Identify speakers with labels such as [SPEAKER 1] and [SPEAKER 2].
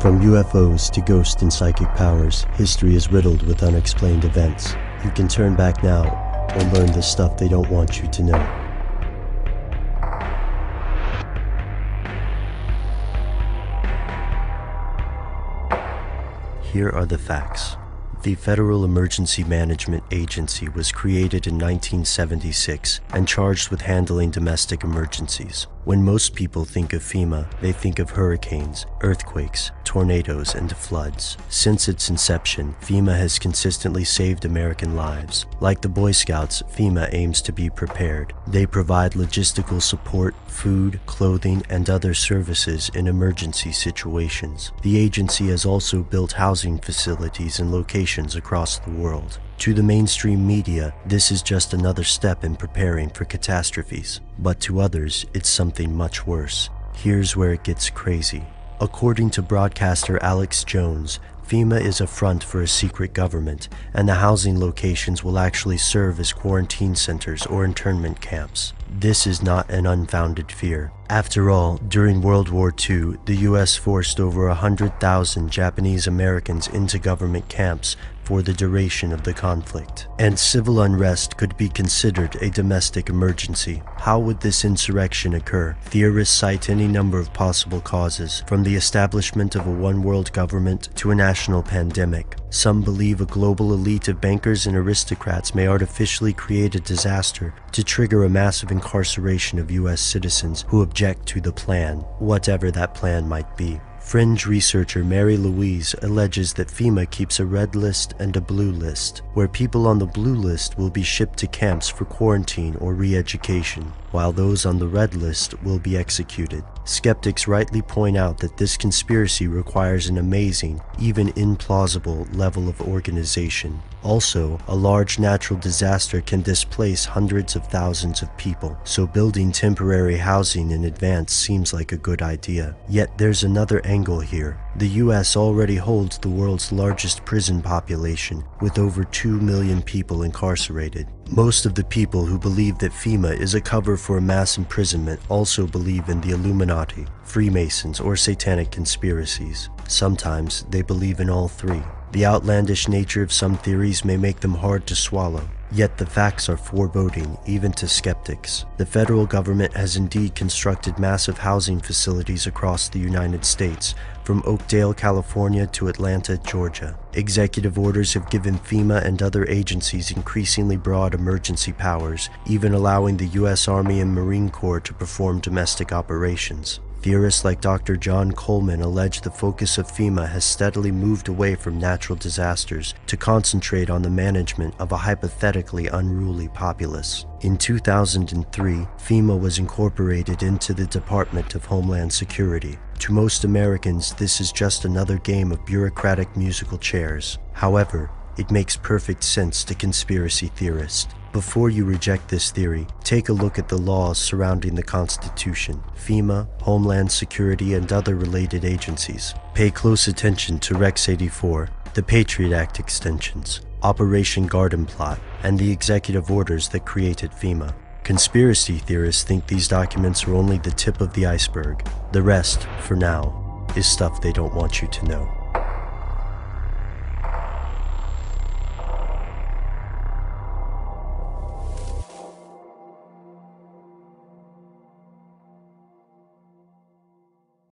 [SPEAKER 1] From UFOs to ghost and psychic powers, history is riddled with unexplained events. You can turn back now or learn the stuff they don't want you to know. Here are the facts. The Federal Emergency Management Agency was created in 1976 and charged with handling domestic emergencies. When most people think of FEMA, they think of hurricanes, earthquakes, tornadoes, and floods. Since its inception, FEMA has consistently saved American lives. Like the Boy Scouts, FEMA aims to be prepared. They provide logistical support, food, clothing, and other services in emergency situations. The agency has also built housing facilities in locations across the world. To the mainstream media, this is just another step in preparing for catastrophes. But to others, it's something much worse. Here's where it gets crazy. According to broadcaster Alex Jones, FEMA is a front for a secret government, and the housing locations will actually serve as quarantine centers or internment camps. This is not an unfounded fear. After all, during World War II, the US forced over 100,000 Japanese Americans into government camps for the duration of the conflict, and civil unrest could be considered a domestic emergency. How would this insurrection occur? Theorists cite any number of possible causes, from the establishment of a one-world government to a national pandemic. Some believe a global elite of bankers and aristocrats may artificially create a disaster to trigger a massive incarceration of US citizens who object to the plan, whatever that plan might be. Fringe researcher Mary Louise alleges that FEMA keeps a red list and a blue list, where people on the blue list will be shipped to camps for quarantine or re-education, while those on the red list will be executed. Skeptics rightly point out that this conspiracy requires an amazing, even implausible, level of organization. Also, a large natural disaster can displace hundreds of thousands of people, so building temporary housing in advance seems like a good idea. Yet there's another angle here. The US already holds the world's largest prison population, with over 2 million people incarcerated. Most of the people who believe that FEMA is a cover for a mass imprisonment also believe in the Illuminati, Freemasons, or satanic conspiracies. Sometimes they believe in all three. The outlandish nature of some theories may make them hard to swallow. Yet the facts are foreboding, even to skeptics. The federal government has indeed constructed massive housing facilities across the United States, from Oakdale, California to Atlanta, Georgia. Executive orders have given FEMA and other agencies increasingly broad emergency powers, even allowing the U.S. Army and Marine Corps to perform domestic operations. Theorists like Dr. John Coleman allege the focus of FEMA has steadily moved away from natural disasters to concentrate on the management of a hypothetically unruly populace. In 2003, FEMA was incorporated into the Department of Homeland Security. To most Americans, this is just another game of bureaucratic musical chairs. However, it makes perfect sense to conspiracy theorists. Before you reject this theory, take a look at the laws surrounding the Constitution, FEMA, Homeland Security, and other related agencies. Pay close attention to Rex 84, the Patriot Act extensions, Operation Garden Plot, and the executive orders that created FEMA. Conspiracy theorists think these documents are only the tip of the iceberg. The rest, for now, is stuff they don't want you to know.